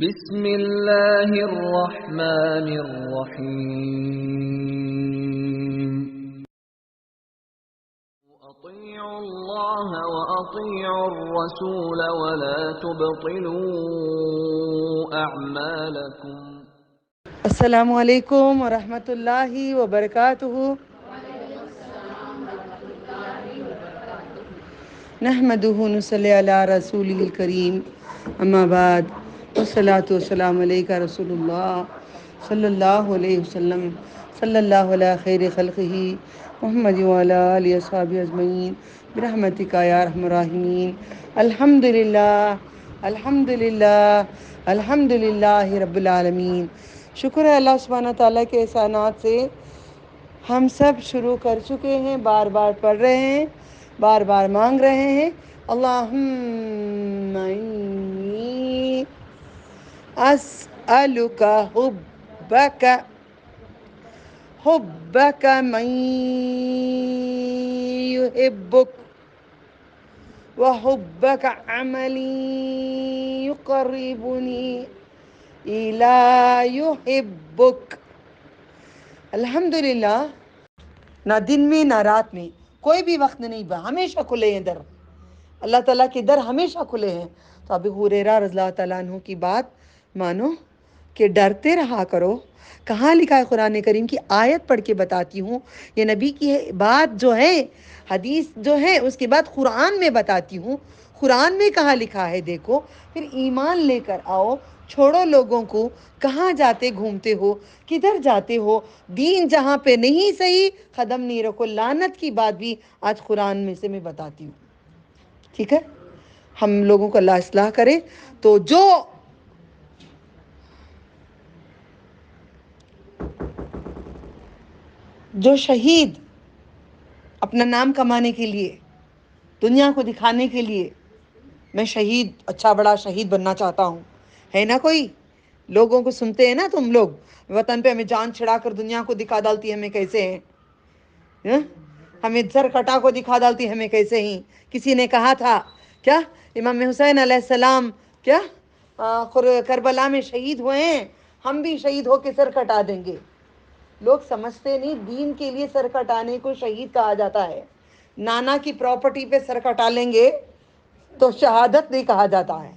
بسم اللہ الرحمن الرحیم اطیعوا اللہ واطیعوا الرسول ولا تبطلوا اعمالکم۔ السلام علیکم ورحمۃ اللہ وبرکاتہ۔ نحمدہ نصلی علی رسولہ الکریم، اما بعد، والصلاۃ والسلام علیک رسول اللہ صلی اللہ علیہ وسلم، صلی اللہ علی خیر خلقہ محمد وعلی آلہ وصحبہ اجمعین برحمتک یا ارحم الراحمین۔ الحمدللہ الحمدللہ الحمدللہ رب العالمین۔ شکر ہے اللہ سبحانہ تعالیٰ کے احسانات سے ہم سب شروع کر چکے ہیں، بار بار پڑھ رہے ہیں، بار بار مانگ رہے ہیں۔ اللہم انی اسألک حبک حبک من یحبک وحبک عملی یقربنی الی یحبک۔ الحمدللہ، نہ دن میں نہ رات میں کوئی بھی وقت نہیں با، ہمیشہ کھلے ہیں در، اللہ تعالیٰ کے در ہمیشہ کھلے ہیں۔ تو ابو ہریرہ رضی اللہ تعالیٰ عنہ کی بات مانو کہ ڈرتے رہا کرو۔ کہاں لکھا ہے؟ قرآن کریم کی آیت پڑھ کے بتاتی ہوں، یہ نبی کی بات جو ہے، حدیث جو ہے، اس کے بعد قرآن میں بتاتی ہوں۔ قرآن میں کہاں لکھا ہے دیکھو، پھر ایمان لے کر آؤ۔ چھوڑو لوگوں کو، کہاں جاتے گھومتے ہو، کدھر جاتے ہو؟ دین جہاں پہ نہیں صحیح قدم نہیں رکھو۔ لعنت کی بات بھی آج قرآن میں سے میں بتاتی ہوں، ٹھیک ہے؟ ہم لوگوں کو اللہ اصلاح کرے۔ تو جو شہید اپنا نام کمانے کے لیے، دنیا کو دکھانے کے لیے، میں شہید، اچھا بڑا شہید بننا چاہتا ہوں، ہے نا؟ کوئی لوگوں کو سنتے ہیں نا تم لوگ، وطن پہ ہمیں جان چھڑا کر دنیا کو دکھا ڈالتی ہمیں کیسے ہیں، ہمیں سر کٹا کو دکھا ڈالتی ہمیں کیسے ہیں۔ کسی نے کہا تھا کیا امام حسین علیہ السلام کیا کربلا میں شہید ہوئے ہیں، ہم بھی شہید ہو کے سر کٹا دیں گے۔ لوگ سمجھتے نہیں، دین کے لیے سر کٹانے کو شہید کہا جاتا ہے۔ نانا کی پراپرٹی پہ سر کٹا لیں گے تو شہادت نہیں کہا جاتا ہے۔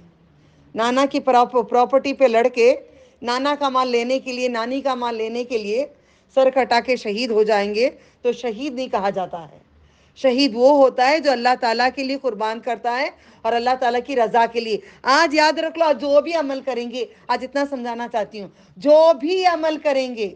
نانا کی پراپرٹی پہ لڑ کے نانا کا مال لینے کے لیے، نانی کا مال لینے کے لیے سر کٹا کے شہید ہو جائیں گے تو شہید نہیں کہا جاتا ہے۔ شہید وہ ہوتا ہے جو اللہ تعالیٰ کے لیے قربان کرتا ہے اور اللہ تعالیٰ کی رضا کے لیے۔ آج یاد رکھ لو، جو بھی عمل کریں گے، آج اتنا سمجھانا چاہتی ہوں، جو بھی عمل کریں گے،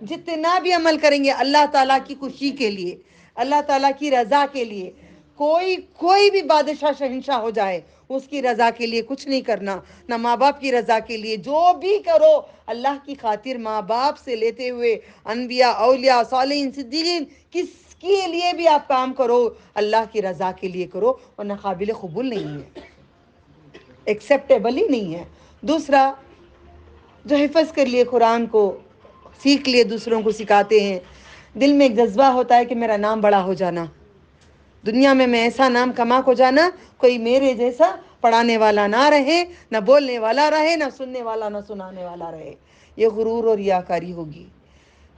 جتنا بھی عمل کریں گے، اللہ تعالیٰ کی خوشی کے لیے، اللہ تعالیٰ کی رضا کے لیے۔ کوئی بھی بادشاہ شہنشاہ ہو جائے، اس کی رضا کے لیے کچھ نہیں کرنا، نہ ماں باپ کی رضا کے لیے۔ جو بھی کرو اللہ کی خاطر، ماں باپ سے لیتے ہوئے انبیاء، اولیاء، صالحین، صدیقین، کس کے لیے بھی آپ کام کرو، اللہ کی رضا کے لیے کرو، ورنہ قابل قبول نہیں ہے، ایکسیپٹیبل ہی نہیں ہے۔ دوسرا، جو حفظ کر لیے قرآن کو، سیکھ لیے، دوسروں کو سکھاتے ہیں، دل میں ایک جذبہ ہوتا ہے کہ میرا نام بڑا ہو جانا، دنیا میں ایسا نام کما کو جانا، کوئی میرے جیسا پڑھانے والا نہ رہے، نہ بولنے والا رہے، نہ سننے والا، نہ سنانے والا رہے۔ یہ غرور اور ریاکاری ہوگی۔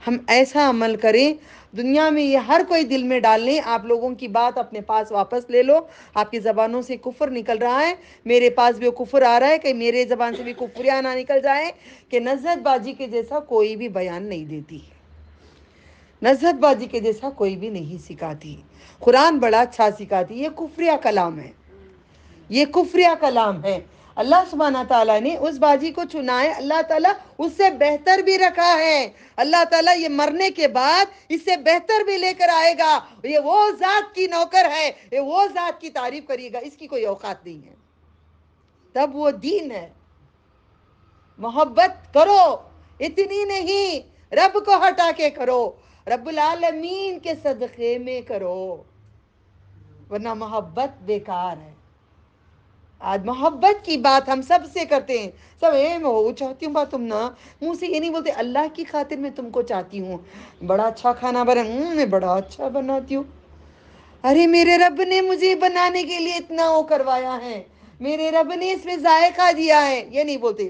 ہم ایسا عمل کریں، دنیا میں یہ ہر کوئی دل میں ڈال لیں۔ آپ لوگوں کی بات اپنے پاس واپس لے لو۔ آپ کی زبانوں سے کفر نکل رہا ہے، میرے پاس بھی وہ کفر آ رہا ہے کہ میرے زبان سے بھی کفریاں نہ نکل جائیں کہ نزہت بازی کے جیسا کوئی بھی بیان نہیں دیتی، نزہت بازی کے جیسا کوئی بھی نہیں سکھاتی۔ قرآن بڑا اچھا سکھاتی۔ یہ کفریہ کلام ہے، یہ کفریہ کلام ہے۔ اللہ سبحانہ تعالیٰ نے اس بازی کو چنا ہے، اللہ تعالیٰ اس سے بہتر بھی رکھا ہے۔ اللہ تعالیٰ یہ مرنے کے بعد اس سے بہتر بھی لے کر آئے گا۔ یہ وہ ذات کی نوکر ہے، یہ وہ ذات کی تعریف کریے گا، اس کی کوئی اوقات نہیں ہے۔ تب وہ دین ہے۔ محبت کرو، اتنی نہیں، رب کو ہٹا کے کرو، رب العالمین کے صدقے میں کرو، ورنہ محبت بیکار ہے۔ آج محبت کی بات ہم سب سے کرتے ہیں، سب میں وہ چاہتی ہوں بات، تم نا منہ سے یہ نہیں بولتے اللہ کی خاطر میں تم کو چاہتی ہوں، بڑا اچھا کھانا بنا، میں بڑا اچھا بناتی ہوں۔ ارے میرے رب نے مجھے بنانے کے لیے اتنا وہ کروایا ہے، میرے رب نے اس میں ذائقہ دیا ہے، یہ نہیں بولتے۔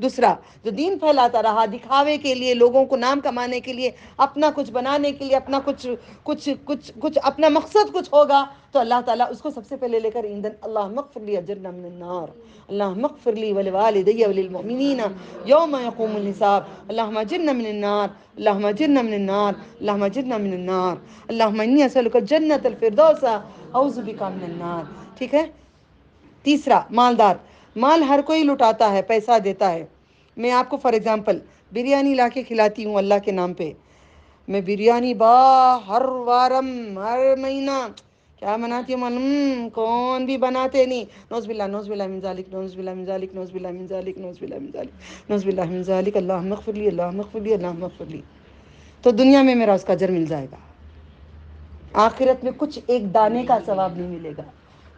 دوسرا جو دین پھیلاتا رہا دکھاوے کے لیے، لوگوں کو نام کمانے کے لیے، اپنا کچھ بنانے کے لیے، اپنا کچھ اپنا مقصد کچھ ہوگا، تو اللہ تعالیٰ اس کو سب سے پہلے لے کر ایندھن، اللہم اغفر لی اجرنا من النار، اللہم اغفر لی ولوالدی وللمؤمنین یوم یقوم الحساب، اللہم اجرنا من النار، اللہم اجرنا من النار، اللہم اجرنا من النار، اللہم انی اسألک الجنة الفردوس اعوذ بک من النار. ٹھیک ہے. تیسرا مالدار، مال ہر کوئی لٹاتا ہے، پیسہ دیتا ہے. میں آپ کو فار ایگزامپل بریانی لا کے کھلاتی ہوں اللہ کے نام پہ. میں بریانی ہر وارم ہر مہینہ کیا بناتی ہوں معلوم؟ کون بھی بناتے نہیں. نوز باللہ نوز باللہ من ذالک نوز باللہ من ذالک نوز باللہ من ذالک نوز باللہ من ذالک نوز باللہ من ذالک اللہم اغفر لی اللہم اغفر لی اللہم اغفر لی. تو دنیا میں میرا اس کا اجر مل جائے گا، آخرت میں کچھ ایک دانے کا ثواب نہیں ملے گا.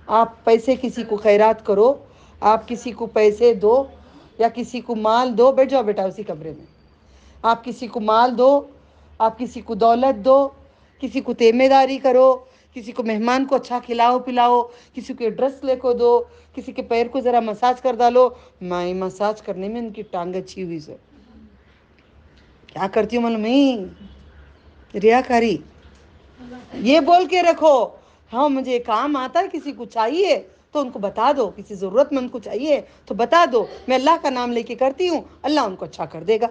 آپ پیسے کسی کو خیرات کرو، آپ کسی کو پیسے دو یا کسی کو مال دو، بیٹھ جاؤ بیٹا اسی کمرے میں. آپ کسی کو مال دو، آپ کسی کو دولت دو، کسی کو تیمے داری کرو، کسی کو مہمان کو اچھا کھلاؤ پلاؤ، کسی کو ڈریس لے کو دو، کسی کے پیر کو ذرا مساج کر ڈالو. میں مساج کرنے میں ان کی ٹانگ اچھی ہوئی سر. کیا کرتی ہوں معلوم نہیں؟ ریاکاری. یہ بول کے رکھو ہاں مجھے کام آتا ہے، کسی کو چاہیے تو ان کو بتا دو، کسی ضرورت مند کو چاہیے تو بتا دو، میں اللہ کا نام لے کے کرتی ہوں، اللہ ان کو اچھا کر دے گا.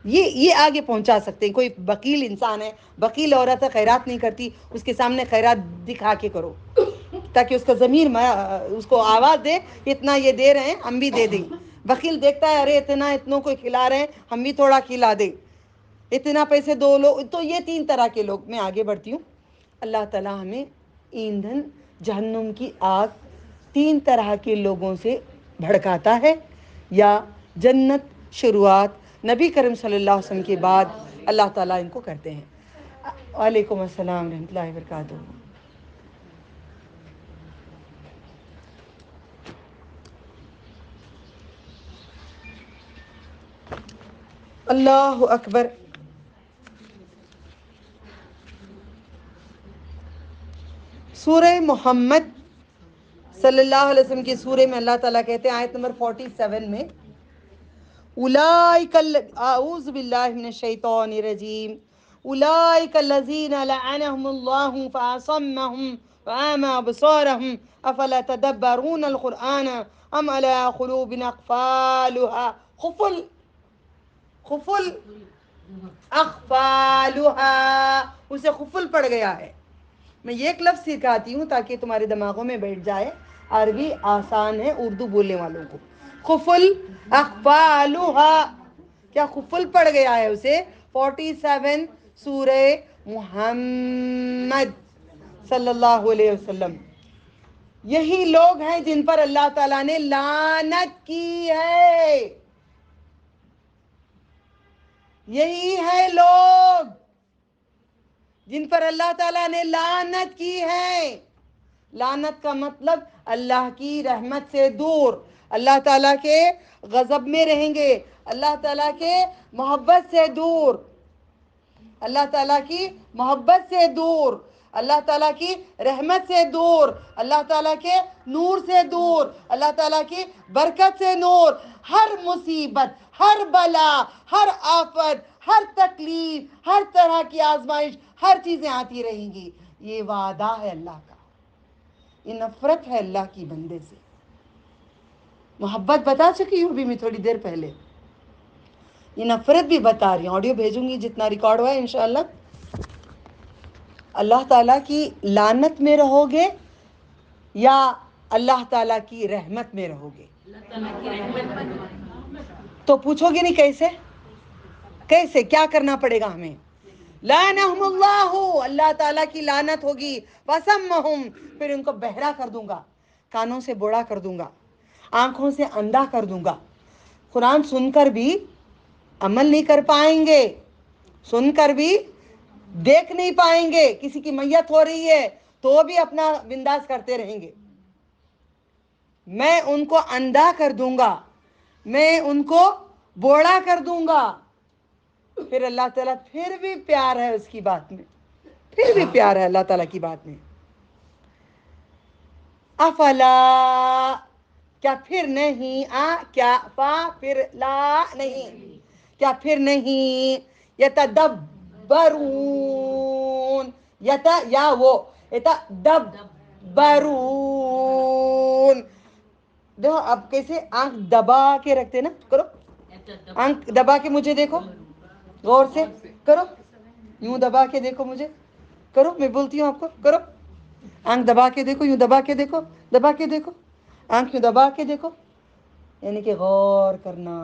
یہ آگے پہنچا سکتے ہیں. کوئی بخیل انسان ہے، بخیل عورت ہے، خیرات نہیں کرتی، اس کے سامنے خیرات دکھا کے کرو تاکہ اس کا ضمیر اس کو آواز دے اتنا یہ دے رہے ہیں ہم بھی دے دیں. بخیل دیکھتا ہے ارے اتنوں کو کھلا رہے ہیں ہم بھی تھوڑا کھلا دیں، اتنا پیسے دو لوگ. تو یہ 3 طرح کے لوگ. میں آگے بڑھتی ہوں. اللہ تعالیٰ ہمیں ایندھن جہنم کی آگ 3 طرح کے لوگوں سے بھڑکاتا ہے، یا جنت شروعات نبی کریم صلی اللہ علیہ وسلم کے بعد اللہ تعالیٰ ان کو کرتے ہیں. وعلیکم السلام ورحمۃ اللہ وبرکاتہ. اللہ اکبر. سورہ محمد صلی اللہ علیہ وسلم کی سورہ میں اللہ تعالیٰ کہتے ہیں آیت نمبر 47 میں، اعوذ باللہ من الشیطان الرجیم، اولئک الذین لعنهم اللہ فاصمهم واعمی ابصارهم افلا تدبرون القرآن ام علی قلوب اقفالها خفل اخفالها، اسے خفل پڑ گیا ہے. میں یہ ایک لفظ سکھاتی ہوں تاکہ تمہارے دماغوں میں بیٹھ جائے. عربی آسان ہے اردو بولنے والوں کو. خفل اخفالها، کیا خفل پڑ گیا ہے اسے؟ 47 سورہ محمد صلی اللہ علیہ وسلم. یہی لوگ ہیں جن پر اللہ تعالیٰ نے لعنت کی ہے. یہی ہے لوگ جن پر اللہ تعالیٰ نے لعنت کی ہے. لعنت کا مطلب اللہ کی رحمت سے دور، اللہ تعالیٰ کے غضب میں رہیں گے، اللہ تعالیٰ کے محبت سے دور، اللہ تعالیٰ کی محبت سے دور، اللہ تعالیٰ کی رحمت سے دور، اللہ تعالیٰ کے نور سے دور، اللہ تعالیٰ کی برکت سے دور. ہر مصیبت، ہر بلا، ہر آفت، ہر تکلیف، ہر طرح کی آزمائش، ہر چیزیں آتی رہیں گی. یہ وعدہ ہے اللہ کا. یہ نفرت ہے اللہ کی بندے سے. محبت بتا چکی ہوں ابھی میں تھوڑی دیر پہلے، یہ نفرت بھی بتا رہی ہوں. آڈیو بھیجوں گی جتنا ریکارڈ ہوا ہے انشاءاللہ. اللہ تعالیٰ کی لعنت میں رہو گے یا اللہ تعالیٰ کی رحمت میں رہو گے؟ تو پوچھو گے نہیں کیسے کیا کرنا پڑے گا ہمیں؟ لعنہم اللہ، اللہ تعالیٰ کی لعنت ہوگی. وسمہم، پھر ان کو بہرا کر دوں گا، کانوں سے بوڑا کر دوں گا، آنکھوں سے اندھا کر دوں گا. قرآن سن کر بھی عمل نہیں کر پائیں گے، سن کر بھی دیکھ نہیں پائیں گے. کسی کی میت ہو رہی ہے تو بھی اپنا بنداس کرتے رہیں گے. میں ان کو اندھا کر دوں گا، میں ان کو بوڑا کر دوں گا. پھر اللہ تعالیٰ پھر بھی پیار ہے اس کی بات میں، پھر بھی پیار ہے اللہ تعالیٰ کی بات میں. افلا کیا پھر نہیں کیا فا پھر لا نہیں کیا پھر نہیں یتدبرون یا وہ یتدبرون دیکھو اب کیسے آنکھ دبا کے رکھتے نا کرو آنکھ دبا کے مجھے دیکھو غور سے کرو یوں دبا کے دیکھو مجھے کرو میں بولتی ہوں آپ کو کرو آنکھ دبا کے دیکھو یوں دبا کے دیکھو آنکھ یوں دبا کے دیکھو یعنی کہ غور کرنا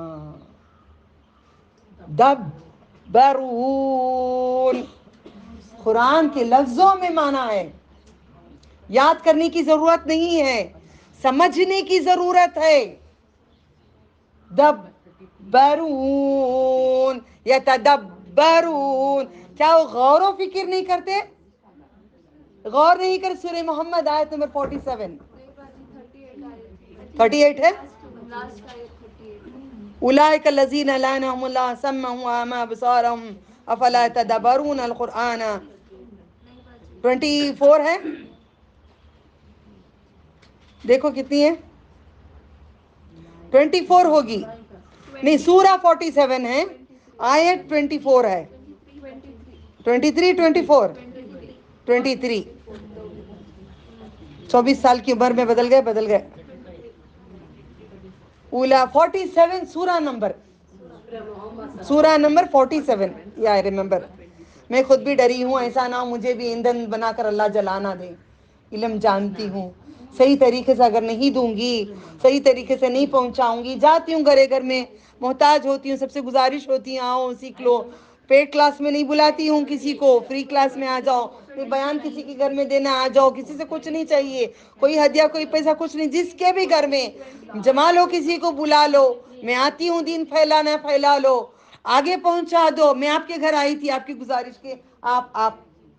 دبرون قرآن کے لفظوں میں معنی ہے یاد کرنے کی ضرورت نہیں ہے سمجھنے کی ضرورت ہے دبرون یتدبرون کیا وہ غور و فکر نہیں کرتے غور نہیں کر سورہ محمد آیت نمبر 47 38 ہے اولئک الذین لعنهم اللہ سمعهم واعمی ابصارهم افلا يتدبرون القرآن 24 ہے دیکھو کتنی ہے 24 ہوگی نہیں سورہ 47 ہے آیت 24 ہے 23 24 23 24 سال کی عمر میں بدل گئے اولا 47 سورہ نمبر 47 یا آئی ریممبر میں خود بھی ڈری ہوں ایسا نہ ہو مجھے بھی ایندھن بنا کر اللہ جلانا دے علم جانتی ہوں صحیح طریقے سے اگر نہیں دوں گی صحیح طریقے سے نہیں پہنچاؤں گی جاتی ہوں گھر میں محتاج ہوتی ہوں سب سے گزارش ہوتی ہے آؤ سیکھ لو پیڈ کلاس میں نہیں بلاتی ہوں کسی کو فری کلاس میں آ جاؤ کوئی بیان کسی کے گھر میں دینا آ جاؤ کسی سے کچھ نہیں چاہیے کوئی ہدیہ کوئی پیسہ کچھ نہیں جس کے بھی گھر میں جما لو کسی کو بلا لو میں آتی ہوں دین پھیلانا پھیلا لو آگے پہنچا دو میں آپ کے گھر آئی تھی آپ کی گزارش کے آپ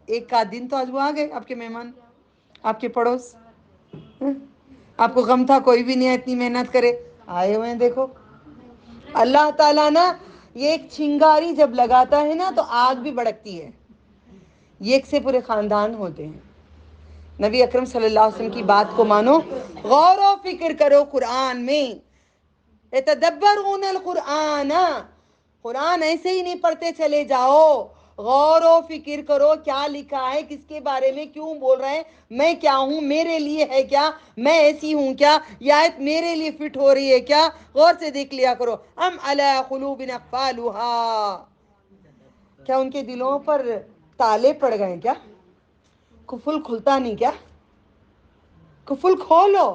ایک کا دن تو آج وہ آ گئے آپ کے مہمان آپ کے پڑوس آپ کو غم تھا کوئی بھی نہیں ہے اتنی محنت کرے آئے ہوئے ہیں دیکھو اللہ تعالیٰ نا یہ ایک چنگاری جب لگاتا ہے نا تو آگ بھی بھڑکتی ہے یہ ایک سے پورے خاندان ہوتے ہیں نبی اکرم صلی اللہ علیہ وسلم کی بات کو مانو غور و فکر کرو قرآن میں یتدبرون القرآن قرآن ایسے ہی نہیں پڑھتے چلے جاؤ غور و فکر کرو کیا لکھا ہے کس کے بارے میں کیوں بول رہے ہیں میں کیا ہوں میرے لیے ہے کیا میں ایسی ہوں کیا یہ آیت میرے لیے فٹ ہو رہی ہے کیا غور سے دیکھ لیا کرو ام علی قلوب اقفالها کیا ان کے دلوں پر تالے پڑ گئے کیا قفل کھلتا نہیں کیا قفل کھولو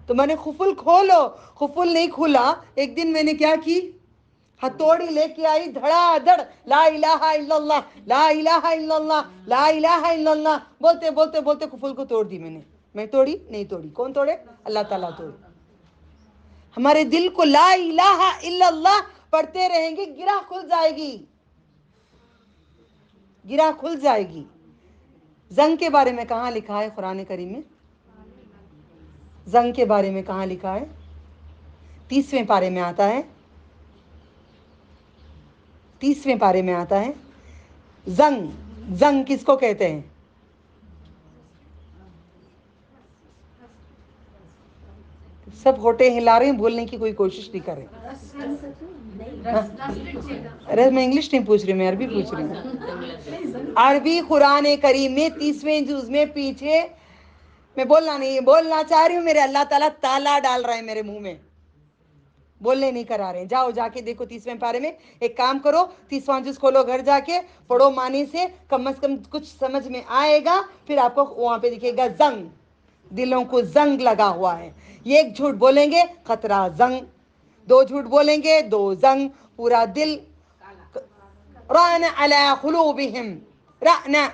تو میں نے قفل کھولو قفل نہیں کھلا ایک دن میں نے کیا کی ہتھوڑی لے کے آئی دھڑا دھڑ لا الہ الا اللہ لا الہ الا اللہ لا الہ الا اللہ بولتے بولتے بولتے قفل کو توڑ دی میں توڑی نہیں توڑی کون توڑے اللہ تعالیٰ توڑے ہمارے دل کو لا الہ الا اللہ پڑھتے رہیں گے گرہ کھل جائے گی زنگ کے بارے میں کہاں لکھا ہے قرآن کریم میں زنگ کے بارے میں کہاں لکھا ہے 30ویں پارے میں آتا ہے 30ویں پارے میں آتا ہے زنگ کس کو کہتے ہیں سب ہوٹے ہلا رہے ہیں بولنے کی کوئی کوشش نہیں کر رہے ارے میں انگلش نہیں پوچھ رہی میں عربی پوچھ رہی ہوں عربی قرآن کریم میں 30ویں جز میں پیچھے میں بولنا چاہ رہی ہوں میرے اللہ تعالیٰ تالا ڈال رہے ہیں میرے منہ میں بولنے نہیں کرا رہے جاؤ جا کے دیکھو 30ویں پارے میں ایک کام کرو 30واں جز کھولو گھر جا کے پڑھو معنی سے کم از کم کچھ سمجھ میں آئے گا پھر آپ کو وہاں پہ دکھے گا زنگ دلوں کو زنگ لگا ہوا ہے یہ ایک جھوٹ بولیں گے خطرہ زنگ 2 جھوٹ بولیں گے 2 زنگ پورا دل ران علی قلوبہم رأنا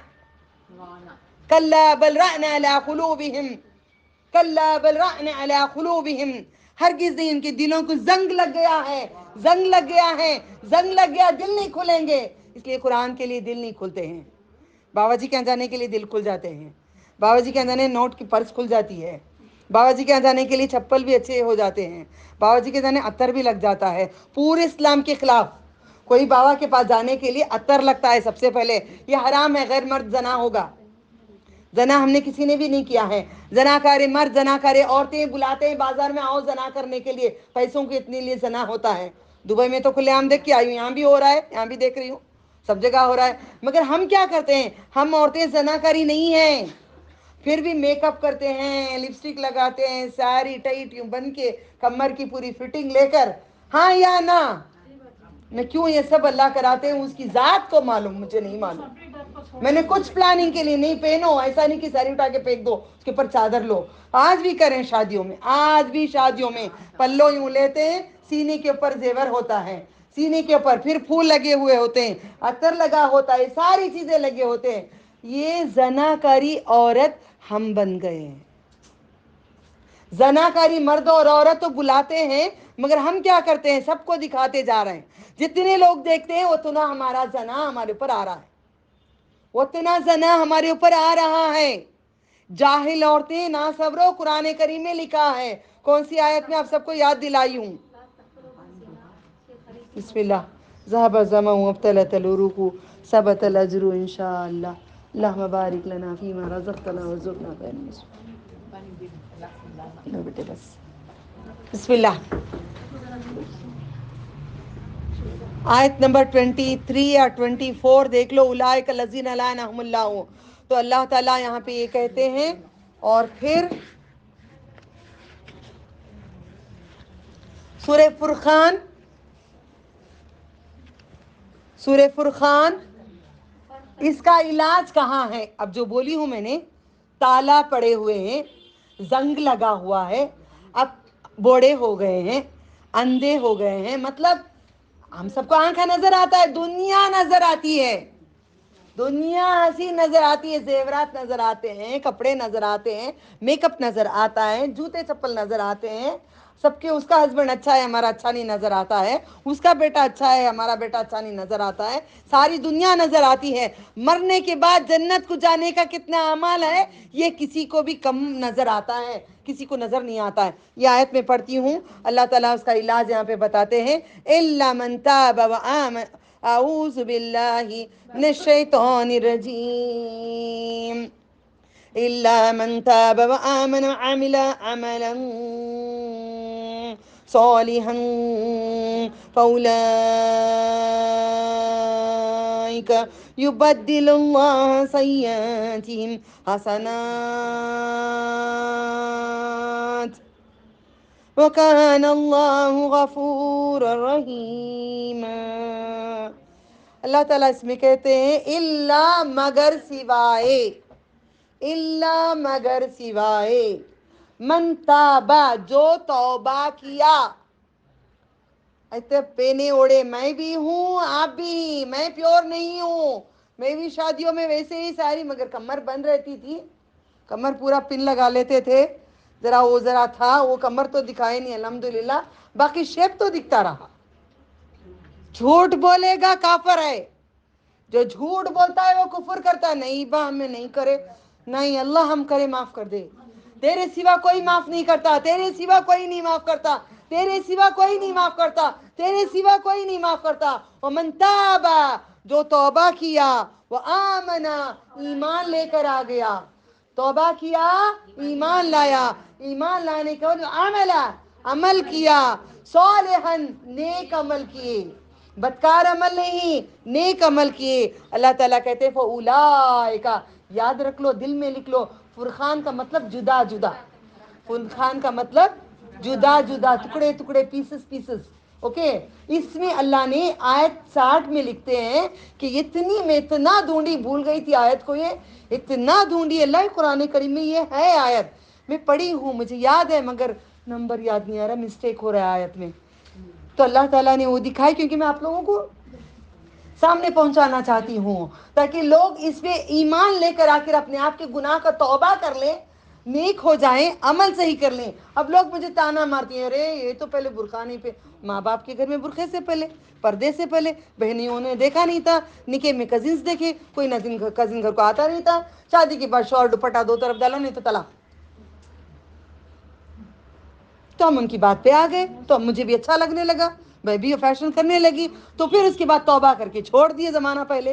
کلا بل رأنا علی قلوبہم کلا بل رأنا علی قلوبہم ہرگز نہیں ان کے دلوں کو زنگ لگ گیا ہے دل نہیں کھلیں گے اس لیے قرآن کے لیے دل نہیں کھلتے ہیں بابا جی کے یہاں جانے کے لیے دل کھل جاتے ہیں بابا جی کے یہاں جانے نوٹ کی پرس کھل جاتی ہے بابا جی کے یہاں جانے کے لیے چپل بھی اچھے ہو جاتے ہیں بابا جی کے جانے عطر بھی لگ جاتا ہے پورے اسلام کے خلاف کوئی بابا کے پاس جانے کے لیے عطر لگتا ہے سب سے پہلے یہ حرام ہے غیر مرد زنا ہوگا زنا ہم نے کسی نے بھی نہیں کیا ہے. زناکار مرد زناکار عورتیں بلاتے ہیں بازار میں, آؤ زنا کرنے کے لیے, پیسوں کے اتنے لیے زنا ہوتا ہے. دبئی میں تو کھلے عام دیکھ کے آئی ہوں, یہاں بھی ہو رہا ہے, یہاں بھی دیکھ رہی ہوں, سب جگہ ہو رہا ہے. مگر ہم کیا کرتے ہیں, ہم عورتیں زناکاری نہیں ہیں, پھر بھی میک اپ کرتے ہیں, لپسٹک لگاتے ہیں, ساری ٹائٹ یوں بن کے, کمر کی پوری فٹنگ لے کر. ہاں یا نا, میں کیوں یہ سب اللہ کراتے ہیں اس کی ذات کو معلوم, مجھے نہیں معلوم. میں نے کچھ پلاننگ کے لیے نہیں, پہنو ایسا نہیں کہ ساری اٹھا کے پھینک دو, اس کے اوپر چادر لو. آج بھی کریں شادیوں میں, آج بھی شادیوں میں پلو یوں لیتے ہیں, سینے کے اوپر زیور ہوتا ہے, سینے کے اوپر پھر پھول لگے ہوئے ہوتے ہیں, عطر لگا ہوتا ہے, ساری چیزیں لگے ہوتے ہیں. یہ زناکاری عورت ہم بن گئے ہیں. زناکاری مرد اور عورت تو بلاتے ہیں, مگر ہم کیا کرتے ہیں, سب کو دکھاتے جا رہے ہیں. جتنے لوگ دیکھتے ہیں اتنا ہمارا زنا ہمارے اوپر آ رہا ہے, اتنا زنا ہمارے اوپر آ رہا ہے. جاہل عورتیں نہ صبرو, قرآن کریم میں لکھا ہے. کون سی آیت میں آپ سب کو یاد دلائی ہوں؟ بسم اللہ. ذهب الظمأ وابتلت العروق ثبت الاجر ان شاء اللہ. اللهم بارک لنا فيما رزقتنا وارزقنا خير لو بیٹے بس. بسم اللہ. آیت نمبر 23 یا 24 دیکھ لو. اولئک الذین لعنهم اللہ. تو اللہ تعالیٰ یہاں پہ یہ کہتے ہیں, اور پھر سورہ فرقان, سورہ فرقان, اس کا علاج کہاں ہے؟ اب جو بولی ہوں میں نے, تالا پڑے ہوئے ہیں, زنگ لگا ہوا ہے, اب بوڑھے ہو گئے ہیں, اندھے ہو گئے ہیں, مطلب ہم سب کو آنکھیں نظر آتا ہے, دنیا نظر آتی ہے, دنیا ایسی نظر آتی ہے, زیورات نظر آتے ہیں, کپڑے نظر آتے ہیں, میک اپ نظر آتا ہے, جوتے چپل نظر آتے ہیں, سب کے. اس کا ہسبینڈ اچھا ہے, ہمارا اچھا نہیں نظر آتا ہے, اس کا بیٹا اچھا ہے, ہمارا بیٹا اچھا نہیں نظر آتا ہے, ساری دنیا نظر آتی ہے. مرنے کے بعد جنت کو جانے کا کتنا اعمال ہے, یہ کسی کو بھی کم نظر آتا ہے, کسی کو نظر نہیں آتا ہے. یہ آیت میں پڑھتی ہوں, اللہ تعالیٰ اس کا علاج یہاں پہ بتاتے ہیں. الا من تاب وآمن, اعوذ باللہ من الشیطان الرجیم, الا من تاب وآمن وعمل عملا صالحا فأولئک یبدل اللہ سیئاتہم حسنات وَكَانَ اللَّهُ غَفُورًا رَحِيمًا. اللہ تعالیٰ اس میں کہتے ہیں الا مگر سوائے, الا مگر سوائے, من تابا جو توبہ کیا. ایسے پہنے اوڑے میں بھی ہوں, آپ بھی, میں پیور نہیں ہوں, میں بھی شادیوں میں ویسے ہی ساری, مگر کمر بند رہتی تھی, کمر پورا پن لگا لیتے تھے, ذرا وہ ذرا تھا, وہ کمر تو دکھائے نہیں الحمدللہ, باقی شیپ تو دکھتا رہا. جھوٹ بولے گا کافر ہے, جو جھوٹ بولتا ہے وہ کفر کرتا ہے. نہیں با ہمیں نہیں کرے, نہیں اللہ ہم کرے معاف کر دے, تیرے سوا کوئی معاف نہیں کرتا, تیرے سوا کوئی نہیں معاف کرتا, تیرے سوا کوئی نہیں معاف کرتا, تیرے سوا کوئی نہیں معاف کرتا. ومن تابا جو توبہ کیا, وہ آمنا ایمان لے کر آ گیا, توبہ کیا ایمان لایا, ایمان لانے کے بعد عملا عمل کیا, صالحا نیک عمل کیے, بدکار عمل نہیں, نیک عمل کیے. اللہ تعالیٰ کہتے ہیں فاولئک, یاد رکھ لو, دل میں لکھ لو, فرقان کا مطلب جدا جدا, فرقان کا مطلب جدا جدا, ٹکڑے ٹکڑے, پیسز پیسز. اوکے, اس میں اللہ نے آیت 60 میں لکھتے ہیں کہ اتنی میں اتنا ڈھونڈی, بھول گئی تھی آیت کو, یہ اتنا ڈھونڈی اللہ قرآن کریم میں, یہ ہے آیت میں پڑھی ہوں, مجھے یاد ہے, مگر نمبر یاد نہیں آ رہا, مسٹیک ہو رہا ہے آیت میں. تو اللہ تعالیٰ نے وہ دکھائی, کیونکہ میں آپ لوگوں کو سامنے پہنچانا چاہتی ہوں, تاکہ لوگ اس پہ ایمان لے کر آخر اپنے آپ کے گناہ کا توبہ کر لیں, نیک ہو جائیں, عمل صحیح کر لیں. اب لوگ مجھے تانا مارتی ہیں, ارے یہ تو پہلے برقع نہیں پہ, ماں باپ کے گھر میں برقعے سے پہلے, پردے سے پہلے, بہنیوں نے دیکھا نہیں تھا, نکاح میں کزنس دیکھے, کوئی کزن گھر کو آتا نہیں تھا, شادی کے بعد شور دوپٹہ دو طرف ڈالو, نہیں تو طلاق. تو ہم ان کی بات پہ آ گئے, تو اب مجھے بھی اچھا لگنے لگا, میں بھی فیشن کرنے لگی, تو پھر اس کے بعد توبہ کر کے چھوڑ دیے زمانہ پہلے.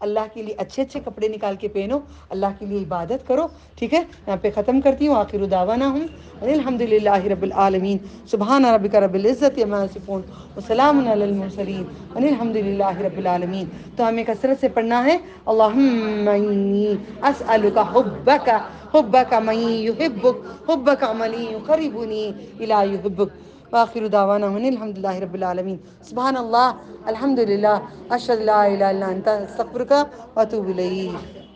اللہ کے لیے اچھے اچھے کپڑے نکال کے پہنو، اللہ کے لیے عبادت کرو، ٹھیک ہے؟ یہاں پہ ختم کرتی ہوں. آخر دعوانا ہوں الحمد للہ رب العالمین. سبحان ربک رب العزت عما یصفون وسلام علی المرسلین الحمد للہ رب العالمین. تو ہمیں کثرت سے پڑھنا ہے اللہم انی اسألک حبک حبک من یحبک حبک من یقربنی الی یحبک. وآخر دعوانا الحمد للہ رب العالمین. سبحان اللہ الحمد للہ اشہد لا الہ الا انت استغفرک واتوب الیک.